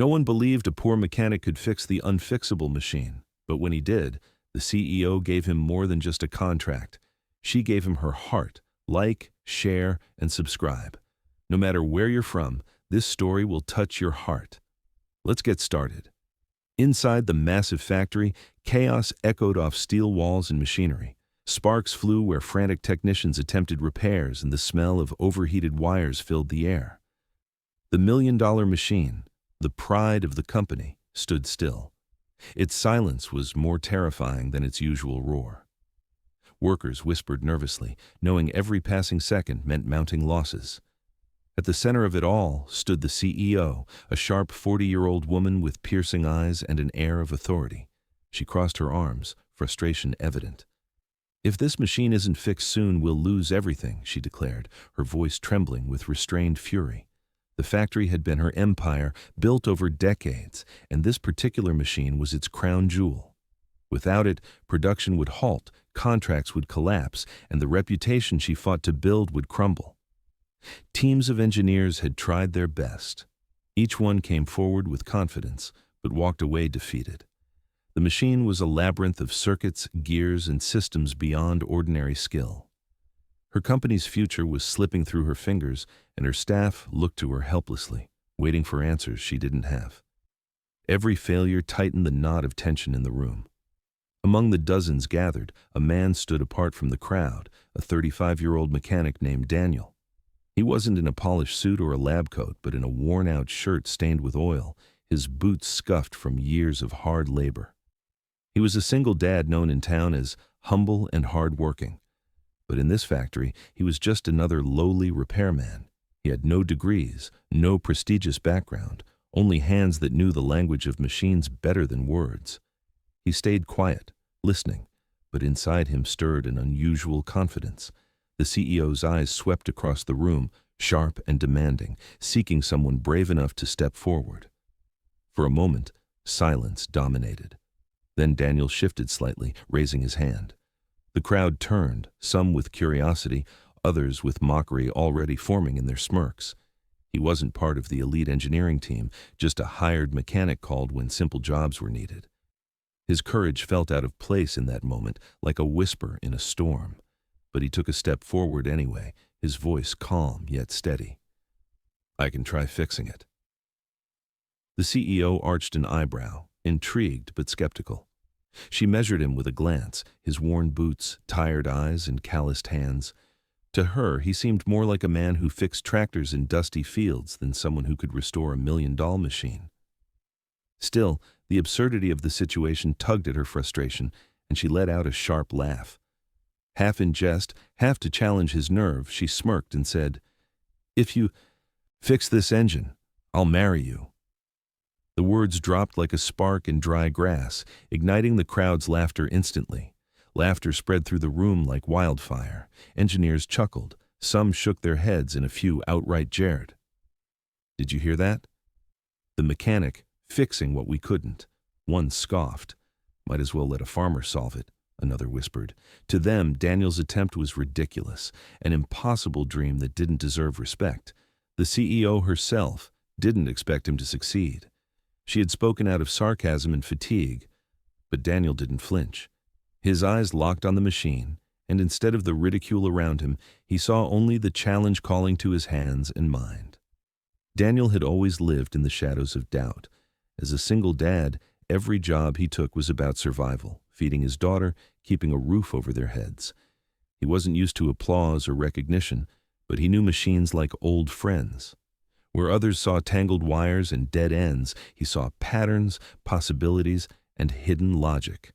No one believed a poor mechanic could fix the unfixable machine, but when he did, the CEO gave him more than just a contract. She gave him her heart. Like, share, and subscribe. No matter where you're from, this story will touch your heart. Let's get started. Inside the massive factory, chaos echoed off steel walls and machinery. Sparks flew where frantic technicians attempted repairs, and the smell of overheated wires filled the air. The million-dollar machine, the pride of the company, stood still. Its silence was more terrifying than its usual roar. Workers whispered nervously, knowing every passing second meant mounting losses. At the center of it all stood the CEO, a sharp 40-year-old woman with piercing eyes and an air of authority. She crossed her arms, frustration evident. "If this machine isn't fixed soon, we'll lose everything," she declared, her voice trembling with restrained fury. The factory had been her empire, built over decades, and this particular machine was its crown jewel. Without it, production would halt, contracts would collapse, and the reputation she fought to build would crumble. Teams of engineers had tried their best. Each one came forward with confidence, but walked away defeated. The machine was a labyrinth of circuits, gears, and systems beyond ordinary skill. Her company's future was slipping through her fingers, and her staff looked to her helplessly, waiting for answers she didn't have. Every failure tightened the knot of tension in the room. Among the dozens gathered, a man stood apart from the crowd, a 35-year-old mechanic named Daniel. He wasn't in a polished suit or a lab coat, but in a worn-out shirt stained with oil, his boots scuffed from years of hard labor. He was a single dad known in town as humble and hard-working. But in this factory, he was just another lowly repairman. He had no degrees, no prestigious background, only hands that knew the language of machines better than words. He stayed quiet, listening, but inside him stirred an unusual confidence. The CEO's eyes swept across the room, sharp and demanding, seeking someone brave enough to step forward. For a moment, silence dominated. Then Daniel shifted slightly, raising his hand. The crowd turned, some with curiosity, others with mockery already forming in their smirks. He wasn't part of the elite engineering team, just a hired mechanic called when simple jobs were needed. His courage felt out of place in that moment, like a whisper in a storm. But he took a step forward anyway, his voice calm yet steady. "I can try fixing it." The CEO arched an eyebrow, intrigued but skeptical. She measured him with a glance, his worn boots, tired eyes, and calloused hands. To her, he seemed more like a man who fixed tractors in dusty fields than someone who could restore a million-dollar machine. Still, the absurdity of the situation tugged at her frustration, and she let out a sharp laugh. Half in jest, half to challenge his nerve, she smirked and said, "If you fix this engine, I'll marry you." The words dropped like a spark in dry grass, igniting the crowd's laughter instantly. Laughter spread through the room like wildfire. Engineers chuckled, some shook their heads, and a few outright jeered. "Did you hear that? The mechanic fixing what we couldn't." One scoffed. "Might as well let a farmer solve it," another whispered. To them, Daniel's attempt was ridiculous, an impossible dream that didn't deserve respect. The CEO herself didn't expect him to succeed. She had spoken out of sarcasm and fatigue, but Daniel didn't flinch. His eyes locked on the machine, and instead of the ridicule around him, he saw only the challenge calling to his hands and mind. Daniel had always lived in the shadows of doubt. As a single dad, every job he took was about survival, feeding his daughter, keeping a roof over their heads. He wasn't used to applause or recognition, but he knew machines like old friends. Where others saw tangled wires and dead ends, he saw patterns, possibilities, and hidden logic.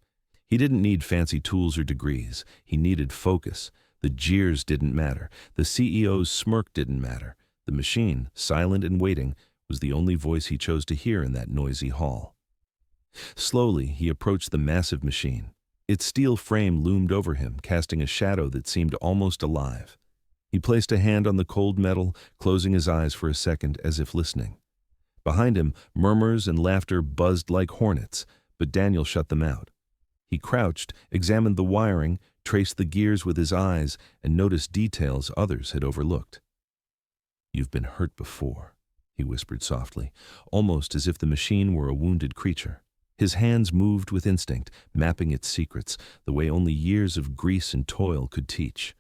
He didn't need fancy tools or degrees. He needed focus. The jeers didn't matter. The CEO's smirk didn't matter. The machine, silent and waiting, was the only voice he chose to hear in that noisy hall. Slowly, he approached the massive machine. Its steel frame loomed over him, casting a shadow that seemed almost alive. He placed a hand on the cold metal, closing his eyes for a second as if listening. Behind him, murmurs and laughter buzzed like hornets, but Daniel shut them out. He crouched, examined the wiring, traced the gears with his eyes, and noticed details others had overlooked. "You've been hurt before," he whispered softly, almost as if the machine were a wounded creature. His hands moved with instinct, mapping its secrets, the way only years of grease and toil could teach.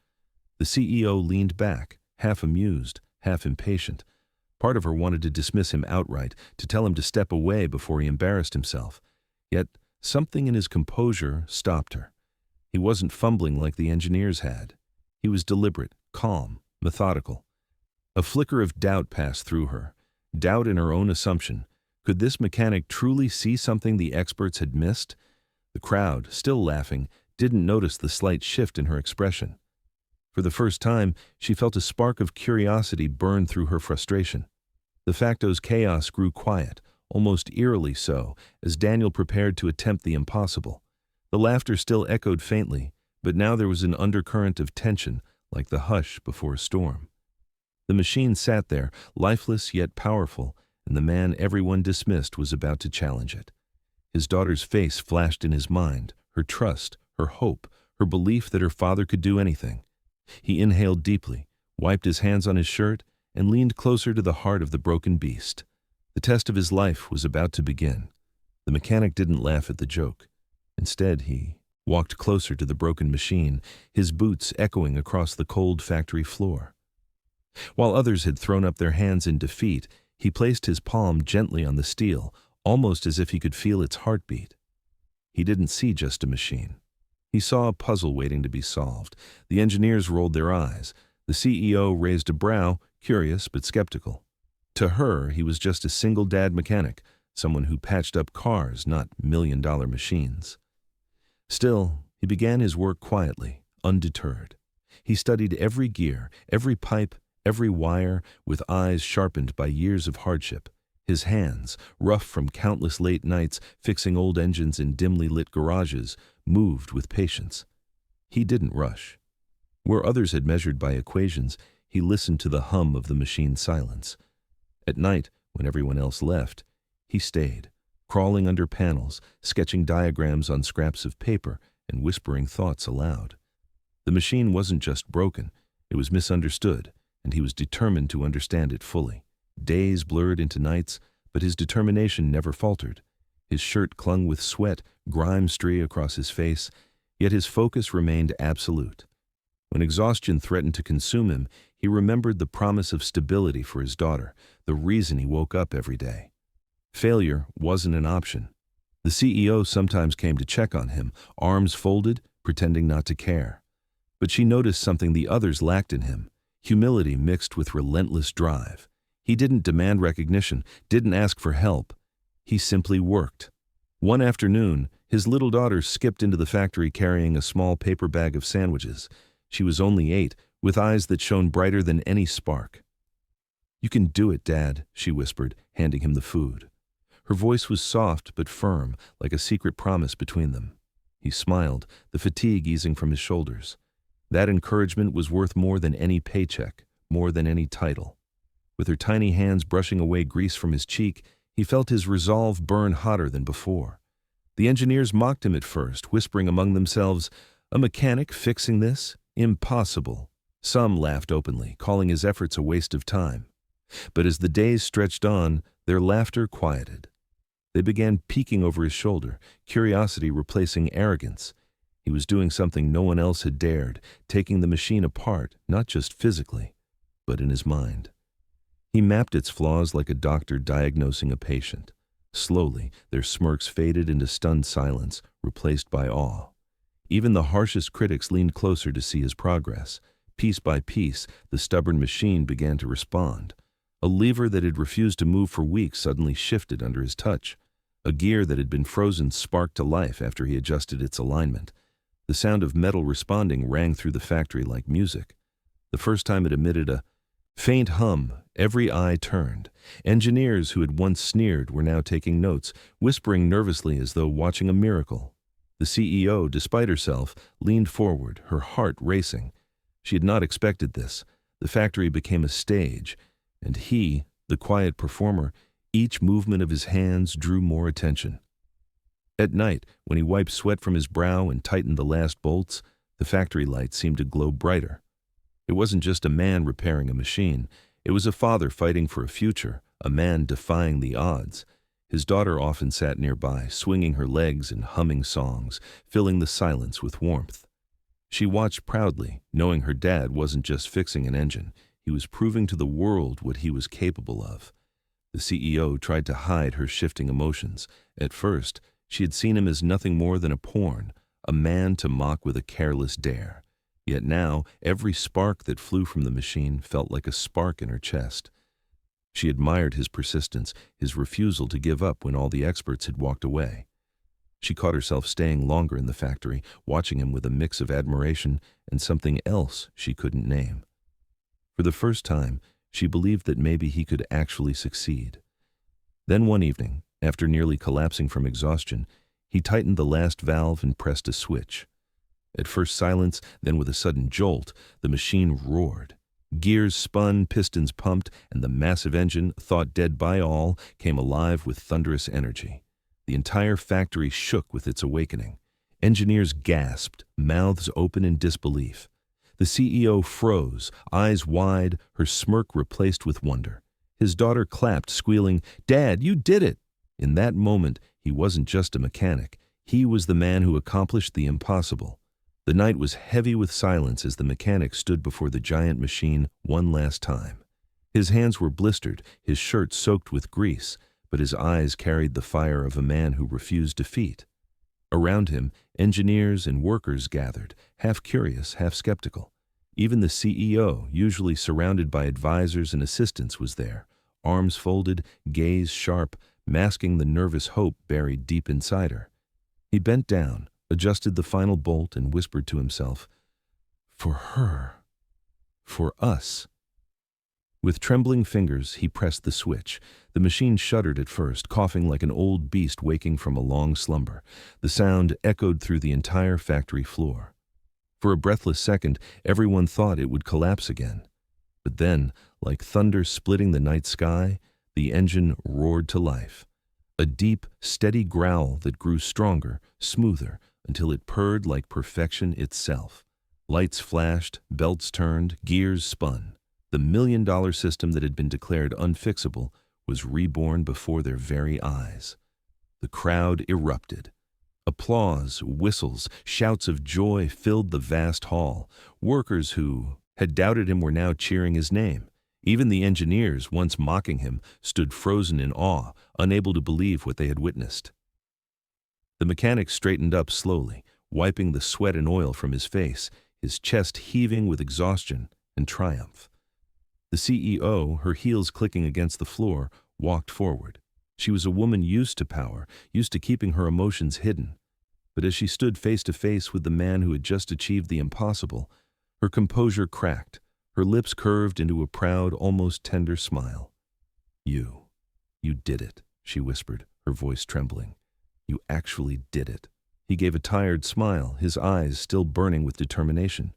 The CEO leaned back, half amused, half impatient. Part of her wanted to dismiss him outright, to tell him to step away before he embarrassed himself. Yet something in his composure stopped her. He wasn't fumbling like the engineers had. He was deliberate, calm, methodical. A flicker of doubt passed through her, doubt in her own assumption. Could this mechanic truly see something the experts had missed? The crowd, still laughing, didn't notice the slight shift in her expression. For the first time, she felt a spark of curiosity burn through her frustration. The Facto's chaos grew quiet, almost eerily so, as Daniel prepared to attempt the impossible. The laughter still echoed faintly, but now there was an undercurrent of tension, like the hush before a storm. The machine sat there, lifeless yet powerful, and the man everyone dismissed was about to challenge it. His daughter's face flashed in his mind, her trust, her hope, her belief that her father could do anything. He inhaled deeply, wiped his hands on his shirt, and leaned closer to the heart of the broken beast. The test of his life was about to begin. The mechanic didn't laugh at the joke. Instead, he walked closer to the broken machine, his boots echoing across the cold factory floor. While others had thrown up their hands in defeat, he placed his palm gently on the steel, almost as if he could feel its heartbeat. He didn't see just a machine. He saw a puzzle waiting to be solved. The engineers rolled their eyes. The CEO raised a brow, curious but skeptical. To her, he was just a single dad mechanic, someone who patched up cars, not million-dollar machines. Still, he began his work quietly, undeterred. He studied every gear, every pipe, every wire, with eyes sharpened by years of hardship. His hands, rough from countless late nights fixing old engines in dimly lit garages, moved with patience. He didn't rush. Where others had measured by equations, he listened to the hum of the machine's silence. At night, when everyone else left, he stayed, crawling under panels, sketching diagrams on scraps of paper, and whispering thoughts aloud. The machine wasn't just broken, it was misunderstood, and he was determined to understand it fully. Days blurred into nights, but his determination never faltered. His shirt clung with sweat, grime streaked across his face, yet his focus remained absolute. When exhaustion threatened to consume him, he remembered the promise of stability for his daughter, the reason he woke up every day. Failure wasn't an option. The CEO sometimes came to check on him, arms folded, pretending not to care. But she noticed something the others lacked in him, humility mixed with relentless drive. He didn't demand recognition, didn't ask for help. He simply worked. One afternoon, his little daughter skipped into the factory carrying a small paper bag of sandwiches. She was only 8, with eyes that shone brighter than any spark. "You can do it, Dad," she whispered, handing him the food. Her voice was soft but firm, like a secret promise between them. He smiled, the fatigue easing from his shoulders. That encouragement was worth more than any paycheck, more than any title. With her tiny hands brushing away grease from his cheek, he felt his resolve burn hotter than before. The engineers mocked him at first, whispering among themselves, "A mechanic fixing this? Impossible." Some laughed openly, calling his efforts a waste of time. But as the days stretched on, their laughter quieted. They began peeking over his shoulder, curiosity replacing arrogance. He was doing something no one else had dared, taking the machine apart, not just physically, but in his mind. He mapped its flaws like a doctor diagnosing a patient. Slowly, their smirks faded into stunned silence, replaced by awe. Even the harshest critics leaned closer to see his progress. Piece by piece, the stubborn machine began to respond. A lever that had refused to move for weeks suddenly shifted under his touch. A gear that had been frozen sparked to life after he adjusted its alignment. The sound of metal responding rang through the factory like music. The first time it emitted a faint hum, every eye turned. Engineers who had once sneered were now taking notes, whispering nervously as though watching a miracle. The CEO, despite herself, leaned forward, her heart racing. She had not expected this. The factory became a stage, and he, the quiet performer, each movement of his hands drew more attention. At night, when he wiped sweat from his brow and tightened the last bolts, the factory lights seemed to glow brighter. It wasn't just a man repairing a machine. It was a father fighting for a future, a man defying the odds. His daughter often sat nearby, swinging her legs and humming songs, filling the silence with warmth. She watched proudly, knowing her dad wasn't just fixing an engine, he was proving to the world what he was capable of. The CEO tried to hide her shifting emotions. At first, she had seen him as nothing more than a pawn, a man to mock with a careless dare. Yet now, every spark that flew from the machine felt like a spark in her chest. She admired his persistence, his refusal to give up when all the experts had walked away. She caught herself staying longer in the factory, watching him with a mix of admiration and something else she couldn't name. For the first time, she believed that maybe he could actually succeed. Then one evening, after nearly collapsing from exhaustion, he tightened the last valve and pressed a switch. At first silence, then with a sudden jolt, the machine roared. Gears spun, pistons pumped, and the massive engine, thought dead by all, came alive with thunderous energy. The entire factory shook with its awakening. Engineers gasped, mouths open in disbelief. The CEO froze, eyes wide, her smirk replaced with wonder. His daughter clapped, squealing, "Dad, you did it!" In that moment, he wasn't just a mechanic. He was the man who accomplished the impossible. The night was heavy with silence as the mechanic stood before the giant machine one last time. His hands were blistered, his shirt soaked with grease, but his eyes carried the fire of a man who refused defeat. Around him, engineers and workers gathered, half curious, half skeptical. Even the CEO, usually surrounded by advisors and assistants, was there, arms folded, gaze sharp, masking the nervous hope buried deep inside her. He bent down, adjusted the final bolt, and whispered to himself, "For her. For us." With trembling fingers, he pressed the switch. The machine shuddered at first, coughing like an old beast waking from a long slumber. The sound echoed through the entire factory floor. For a breathless second, everyone thought it would collapse again. But then, like thunder splitting the night sky, the engine roared to life. A deep, steady growl that grew stronger, smoother, until it purred like perfection itself. Lights flashed, belts turned, gears spun. The million-dollar system that had been declared unfixable was reborn before their very eyes. The crowd erupted. Applause, whistles, shouts of joy filled the vast hall. Workers who had doubted him were now cheering his name. Even the engineers, once mocking him, stood frozen in awe, unable to believe what they had witnessed. The mechanic straightened up slowly, wiping the sweat and oil from his face, his chest heaving with exhaustion and triumph. The CEO, her heels clicking against the floor, walked forward. She was a woman used to power, used to keeping her emotions hidden. But as she stood face to face with the man who had just achieved the impossible, her composure cracked, her lips curved into a proud, almost tender smile. You did it," she whispered, her voice trembling. "You actually did it." He gave a tired smile, his eyes still burning with determination.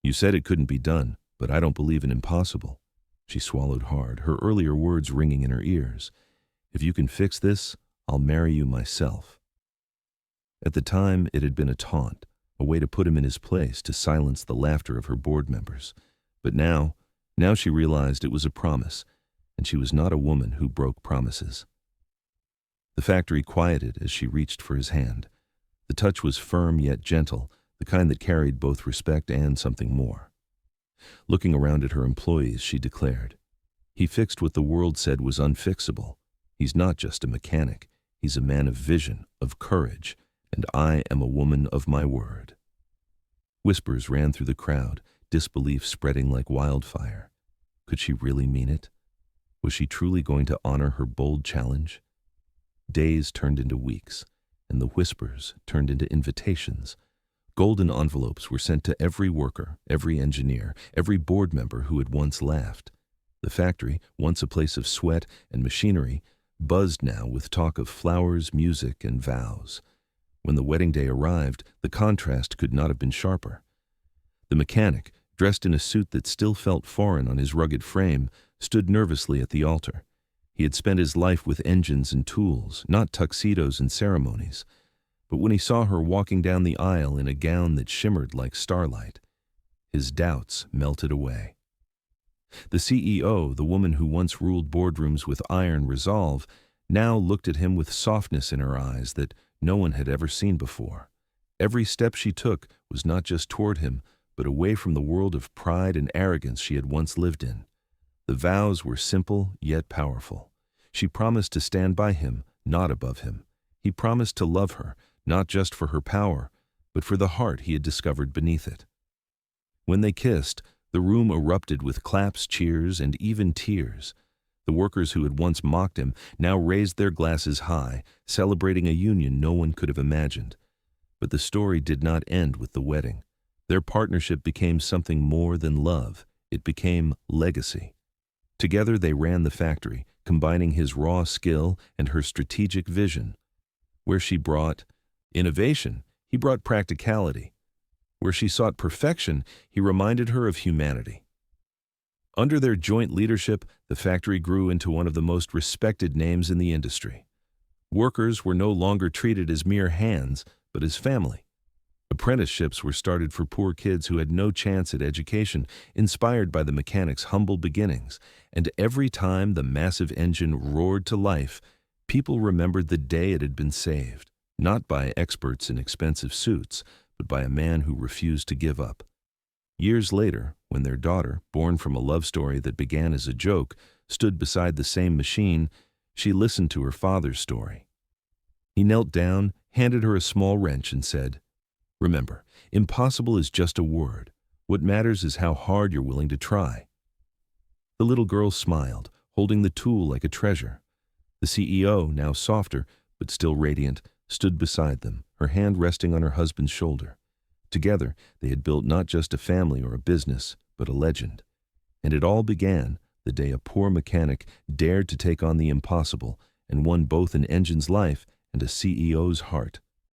"You said it couldn't be done, but I don't believe in impossible." She swallowed hard, her earlier words ringing in her ears. "If you can fix this, I'll marry you myself." At the time, it had been a taunt, a way to put him in his place, to silence the laughter of her board members. But now she realized it was a promise, and she was not a woman who broke promises. The factory quieted as she reached for his hand. The touch was firm yet gentle, the kind that carried both respect and something more. Looking around at her employees, she declared, "He fixed what the world said was unfixable. He's not just a mechanic. He's a man of vision, of courage, and I am a woman of my word." Whispers ran through the crowd, disbelief spreading like wildfire. Could she really mean it? Was she truly going to honor her bold challenge? Days turned into weeks, and the whispers turned into invitations. Golden envelopes were sent to every worker, every engineer, every board member who had once laughed. The factory, once a place of sweat and machinery, buzzed now with talk of flowers, music, and vows. When the wedding day arrived, the contrast could not have been sharper. The mechanic, dressed in a suit that still felt foreign on his rugged frame, stood nervously at the altar. He had spent his life with engines and tools, not tuxedos and ceremonies. But when he saw her walking down the aisle in a gown that shimmered like starlight, his doubts melted away. The CEO, the woman who once ruled boardrooms with iron resolve, now looked at him with softness in her eyes that no one had ever seen before. Every step she took was not just toward him, but away from the world of pride and arrogance she had once lived in. The vows were simple yet powerful. She promised to stand by him, not above him. He promised to love her, not just for her power, but for the heart he had discovered beneath it. When they kissed, the room erupted with claps, cheers, and even tears. The workers who had once mocked him now raised their glasses high, celebrating a union no one could have imagined. But the story did not end with the wedding. Their partnership became something more than love. It became legacy. Together they ran the factory, combining his raw skill and her strategic vision. Where she brought innovation, he brought practicality. Where she sought perfection, he reminded her of humanity. Under their joint leadership, the factory grew into one of the most respected names in the industry. Workers were no longer treated as mere hands, but as family. Apprenticeships were started for poor kids who had no chance at education, inspired by the mechanic's humble beginnings. And every time the massive engine roared to life, people remembered the day it had been saved, not by experts in expensive suits, but by a man who refused to give up. Years later, when their daughter, born from a love story that began as a joke, stood beside the same machine, she listened to her father's story. He knelt down, handed her a small wrench, and said, "Remember, impossible is just a word. What matters is how hard you're willing to try." The little girl smiled, holding the tool like a treasure. The CEO, now softer, but still radiant, stood beside them, her hand resting on her husband's shoulder. Together, they had built not just a family or a business, but a legend. And it all began the day a poor mechanic dared to take on the impossible and won both an engine's life and a CEO's heart.